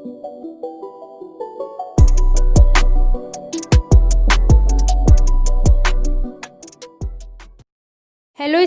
Hello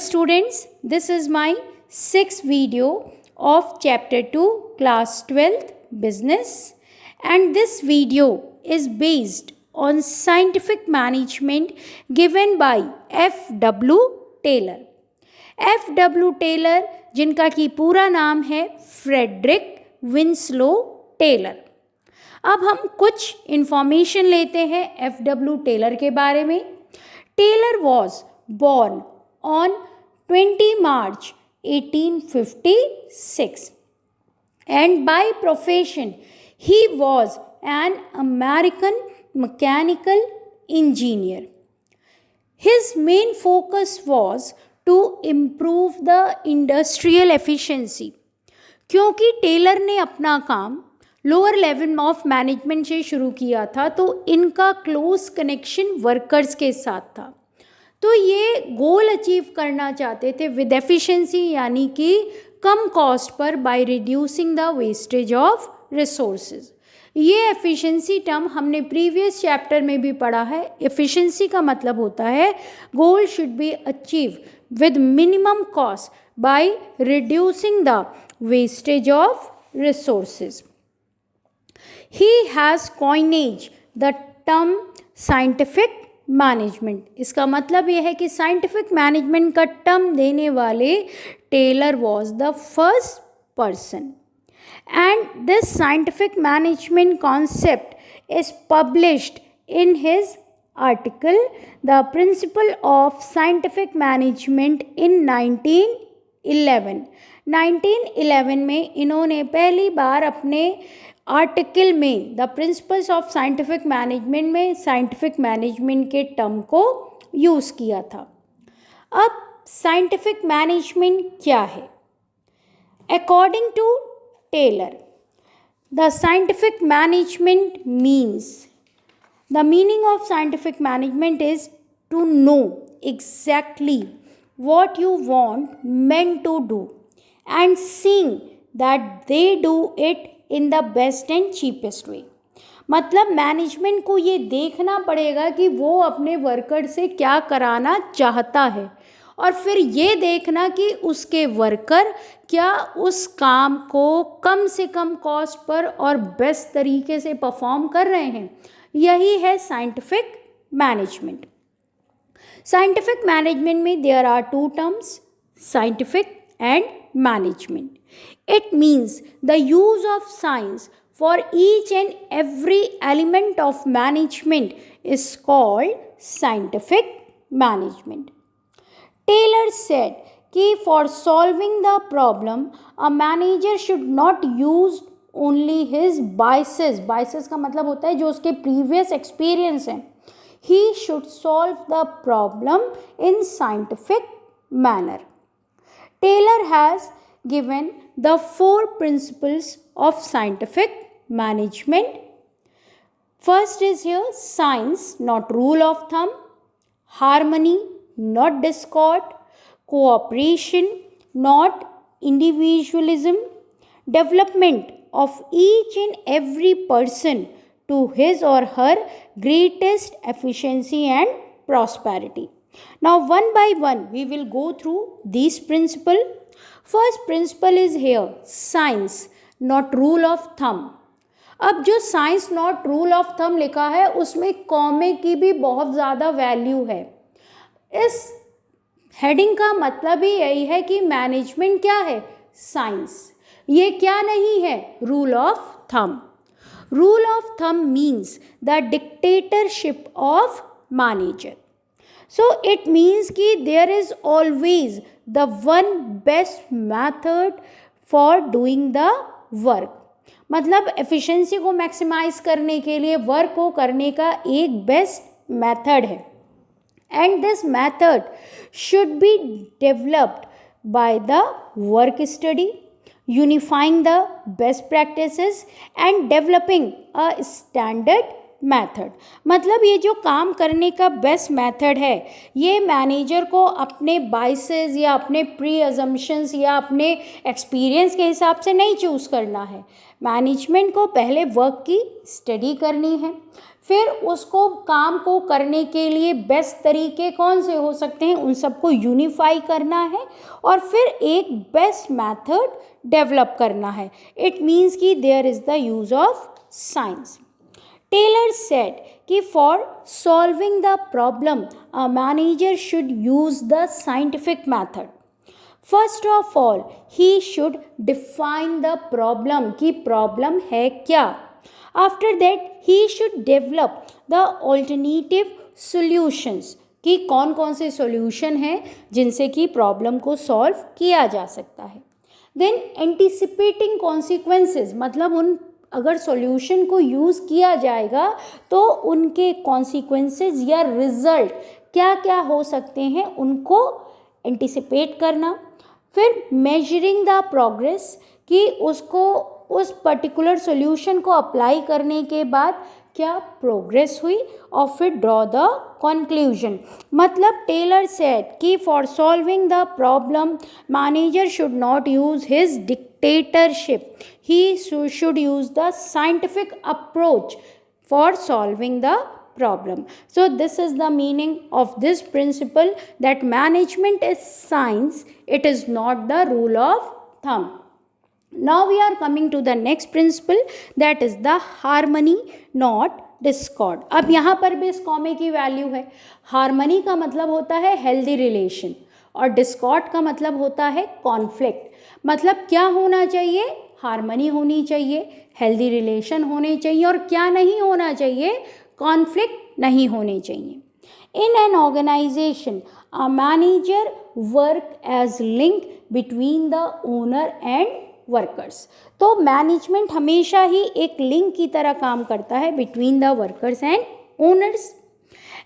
students, this is my sixth video of chapter 2 class 12th business, and this video is based on scientific management given by F.W. Taylor. F.W. Taylor जिनका की पूरा नाम है Frederick Winslow Taylor. अब हम कुछ information लेते हैं F.W. टेलर के बारे में। Taylor was born on 20 March 1856 and by profession he was an American mechanical engineer. His main focus was to improve the industrial efficiency. क्योंकि टेलर ने अपना काम लोअर लेवल ऑफ मैनेजमेंट से शुरू किया था तो इनका क्लोज कनेक्शन वर्कर्स के साथ था, तो ये गोल अचीव करना चाहते थे विद एफिशिएंसी, यानी कि कम कॉस्ट पर by reducing the wastage of resources. ये एफिशिएंसी टर्म हमने प्रीवियस चैप्टर में भी पढ़ा है। एफिशिएंसी का मतलब होता है goal should be achieve with minimum cost by reducing the wastage of resources. He has coinage the term scientific management. इसका मतलब यह है कि साइंटिफिक मैनेजमेंट का टर्म देने वाले Taylor was the first person, and this scientific management concept is published in his article the principle of scientific management in 1911। 1911 में इन्होंने पहली बार अपने आर्टिकल में the principles of scientific management में साइंटिफिक मैनेजमेंट के टर्म को यूज़ किया था। अब साइंटिफिक मैनेजमेंट क्या है? According to Taylor, the scientific management means, the meaning of scientific management is to know exactly what you want men to do and seeing that they do it in the best and cheapest way। मतलब management को ये देखना पड़ेगा कि वो अपने worker से क्या कराना चाहता है और फिर ये देखना कि उसके वर्कर क्या उस काम को कम से कम कॉस्ट पर और बेस्ट तरीके से परफॉर्म कर रहे हैं। यही है साइंटिफिक मैनेजमेंट। साइंटिफिक मैनेजमेंट में there are two terms, scientific and management. It means the use of science for each and every element of management is called scientific management. Taylor said कि for solving the problem a manager should not use only his biases. Biases का मतलब होता है जो उसके previous experience हैं। He should solve the problem in scientific manner. Taylor has given the 4 principles of scientific management. First is here science, not rule of thumb; harmony, not discord; cooperation, not individualism; development of each and every person to his or her greatest efficiency and prosperity. Now one by one we will go through these principles. First principle is here science, not rule of thumb. अब जो science not rule of thumb लिखा है उसमें कॉमे की भी बहुत ज़्यादा value है। इस हेडिंग का मतलब ही यही है कि मैनेजमेंट क्या है? साइंस। ये क्या नहीं है? Rule of thumb. Rule of thumb means the dictatorship of manager. So it means कि there is always the one best method for doing the work. मतलब efficiency को maximize करने के लिए वर्क को करने का एक बेस्ट मेथड है, and this method should be developed by the work study, unifying the best practices and developing a standard method, मतलब ये जो काम करने का बेस्ट मेथड है ये मैनेजर को अपने बाइसेस या अपने प्री अजम्पशंस या अपने एक्सपीरियंस के हिसाब से नहीं चूज़ करना है। मैनेजमेंट को पहले वर्क की स्टडी करनी है, फिर उसको काम को करने के लिए बेस्ट तरीके कौन से हो सकते हैं उन सबको यूनिफाई करना है और फिर एक बेस्ट मेथड डेवलप करना है। इट मीन्स कि there is the use of science. Taylor said कि for solving the problem a manager should use the scientific method. First of all he should define the problem कि problem है क्या। After that he should develop the alternative solutions कि कौन कौन से solution हैं जिनसे कि प्रॉब्लम को सॉल्व किया जा सकता है। देन एंटिसिपेटिंग कॉन्सिक्वेंसेस, मतलब उन अगर सॉल्यूशन को यूज़ किया जाएगा तो उनके कॉन्सिक्वेंसेस या रिजल्ट क्या क्या हो सकते हैं उनको एंटिसिपेट करना। फिर मेजरिंग द प्रोग्रेस कि उसको उस पर्टिकुलर सॉल्यूशन को अप्लाई करने के बाद क्या प्रोग्रेस हुई और फिर ड्रॉ द कंक्लूजन। मतलब टेलर सेड कि for solving the problem manager should not use his dictatorship, he should use the scientific approach for solving the problem. So this is the meaning of this principle, that management is science, it is not the rule of thumb. Now we are coming to the next principle, that is the harmony not discord. अब यहाँ पर भी इस कॉमे की value है। Harmony का मतलब होता है हेल्दी रिलेशन और डिस्कॉर्ड का मतलब होता है कॉन्फ्लिक्ट। मतलब क्या होना चाहिए, हार्मनी होनी चाहिए, हेल्दी रिलेशन होने चाहिए और क्या नहीं होना चाहिए, कॉन्फ्लिक्ट नहीं होने चाहिए। In an organisation a manager work as link between the owner and workers. तो मैनेजमेंट हमेशा ही एक लिंक की तरह काम करता है between the workers and owners.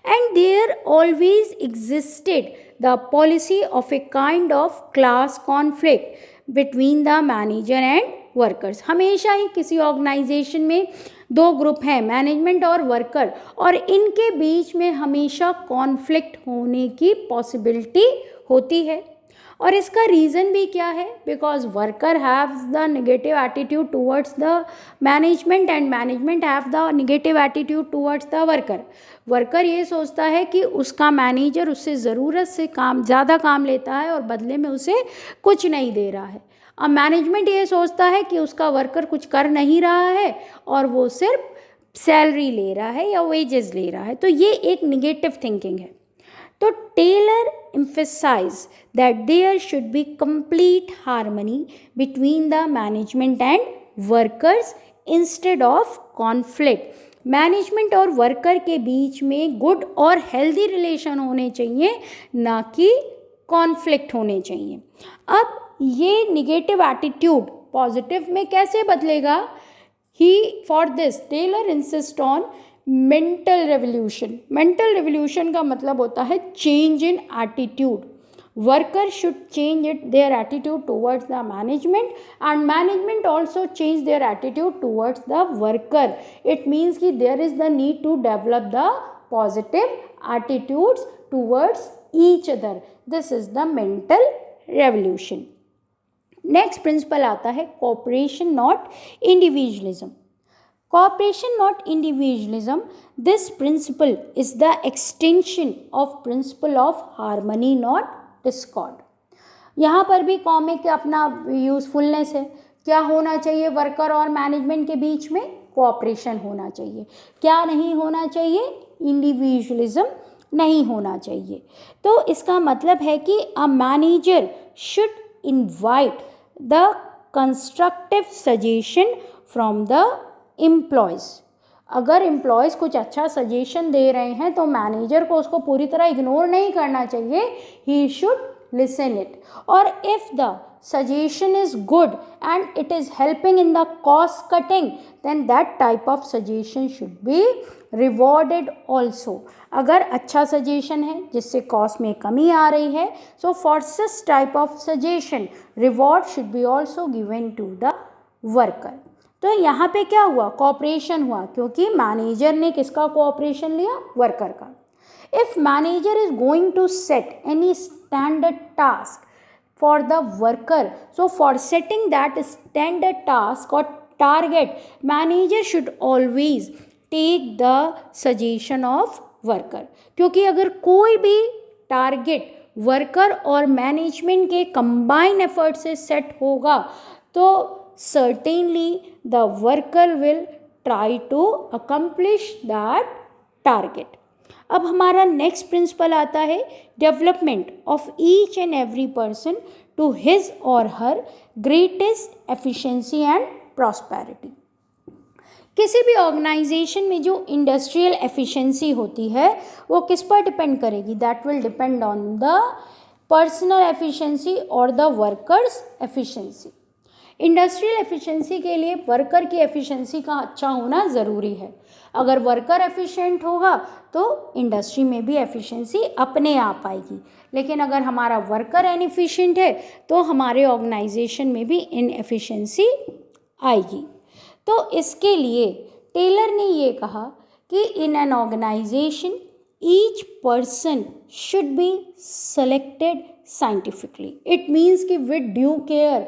And there always existed the policy of a kind of class conflict between the manager and workers. हमेशा ही किसी ऑर्गेनाइजेशन में दो ग्रुप हैं, मैनेजमेंट और वर्कर, और इनके बीच में हमेशा कॉन्फ्लिक्ट होने की पॉसिबिलिटी होती है। और इसका रीज़न भी क्या है, because worker have the negative attitude towards the management and management have the negative attitude towards the worker. Worker ये सोचता है कि उसका मैनेजर उससे ज़रूरत से ज़्यादा काम लेता है और बदले में उसे कुछ नहीं दे रहा है। अब मैनेजमेंट ये सोचता है कि उसका वर्कर कुछ कर नहीं रहा है और वो सिर्फ सैलरी ले रहा है या वेजेस ले रहा है। तो ये एक निगेटिव थिंकिंग है। तो Taylor emphasize that there should be complete harmony between the management and workers instead of conflict. Management और वर्कर के बीच में गुड और हेल्दी रिलेशन होने चाहिए, ना कि कॉन्फ्लिक्ट होने चाहिए। अब ये निगेटिव एटीट्यूड पॉजिटिव में कैसे बदलेगा? For this Taylor insist on mental revolution. Mental revolution का मतलब होता है change in attitude. Worker should change their attitude towards the management and management also change their attitude towards the worker. It means कि there is the need to develop the positive attitudes towards each other. This is the mental revolution. Next principle आता है cooperation not individualism. Cooperation not individualism. This principle is the extension of principle of harmony not discord. यहाँ पर भी comic अपना usefulness है। क्या होना चाहिए वर्कर और मैनेजमेंट के बीच में? कोऑपरेशन होना चाहिए। क्या नहीं होना चाहिए? इंडिविजुअलिज्म नहीं होना चाहिए। तो इसका मतलब है कि अ manager should invite the constructive suggestion from the employees. अगर एम्प्लॉयज़ कुछ अच्छा सजेशन दे रहे हैं तो मैनेजर को उसको पूरी तरह इग्नोर नहीं करना चाहिए, ही शुड लिसन इट। और if the suggestion is good and it is helping in the cost cutting, then that type of suggestion should be rewarded also. अगर अच्छा सजेशन है जिससे कॉस्ट में कमी आ रही है, so for such type of suggestion reward should be also given to the worker. तो यहाँ पे क्या हुआ, कोऑपरेशन हुआ, क्योंकि मैनेजर ने किसका कोऑपरेशन लिया, वर्कर का. If manager is going to set any standard task for the worker, so for setting that standard task or target, manager should always take the suggestion of worker. क्योंकि अगर कोई भी target worker और management के combine effort से set होगा तो certainly the worker will try to accomplish that target. अब हमारा नेक्स्ट प्रिंसिपल आता है, development of each and every person to his or her greatest efficiency and prosperity. किसी भी ऑर्गेनाइजेशन में जो इंडस्ट्रियल एफिशिएंसी होती है वो किस पर डिपेंड करेगी, that will depend on the personal efficiency और the workers efficiency. Industrial efficiency के लिए वर्कर की एफिशिएंसी का अच्छा होना ज़रूरी है. अगर वर्कर एफिशिएंट होगा तो इंडस्ट्री में भी एफिशिएंसी अपने आप आएगी, लेकिन अगर हमारा वर्कर इनएफिशिएंट है तो हमारे ऑर्गेनाइजेशन में भी इनएफिशिएंसी आएगी. तो इसके लिए टेलर ने ये कहा कि in an organisation each person should be selected scientifically. It means कि with due care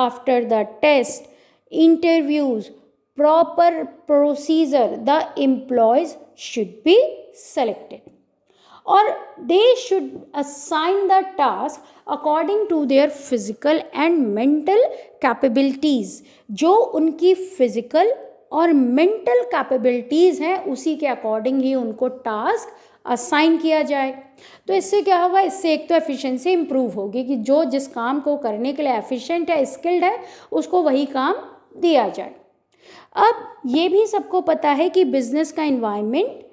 after the test, interviews, proper procedure, the employees should be selected. Or they should assign the task according to their physical and mental capabilities. जो उनकी physical और mental capabilities हैं उसी के according ही उनको task assign किया जाए. तो इससे क्या होगा, इससे एक तो एफिशिएंसी इम्प्रूव होगी कि जो जिस काम को करने के लिए एफिशिएंट है, स्किल्ड है, उसको वही काम दिया जाए. अब ये भी सबको पता है कि बिजनेस का एनवायरनमेंट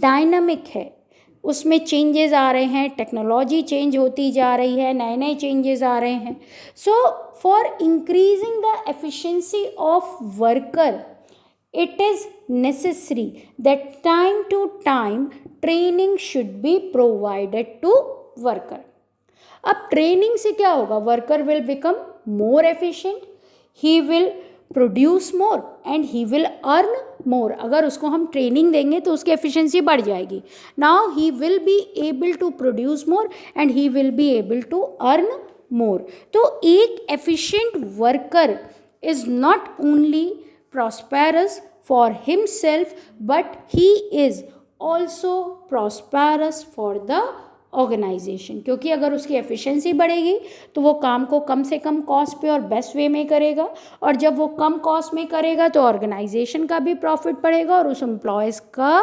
डायनामिक है, उसमें चेंजेस आ रहे हैं, टेक्नोलॉजी चेंज होती जा रही है, नए नए चेंजेस आ रहे हैं. So for increasing the efficiency of worker it is necessary that time to time training should be provided to worker. अब ट्रेनिंग से क्या होगा, worker will become more efficient, he will produce more and he will earn more. अगर उसको हम training देंगे तो उसकी एफिशिएंसी बढ़ जाएगी. Now he will be able to produce more and he will be able to earn more. तो एक efficient worker is not only prosperous for himself but he is also prosperous for the organization. क्योंकि अगर उसकी efficiency बढ़ेगी तो वो काम को कम से कम कॉस्ट पे और बेस्ट वे में करेगा, और जब वो कम कॉस्ट में करेगा तो ऑर्गेनाइजेशन का भी प्रॉफिट बढ़ेगा और उस एम्प्लॉयज़ का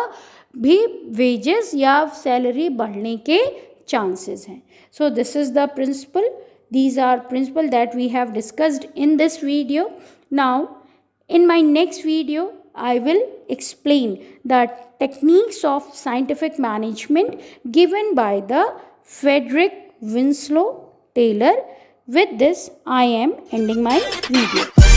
भी वेजेस या सैलरी बढ़ने के चांसेस हैं. So this is the principle, these are principle that we have discussed in this video. Now in my next video, I will explain the techniques of scientific management given by the Frederick Winslow Taylor. With this, I am ending my video.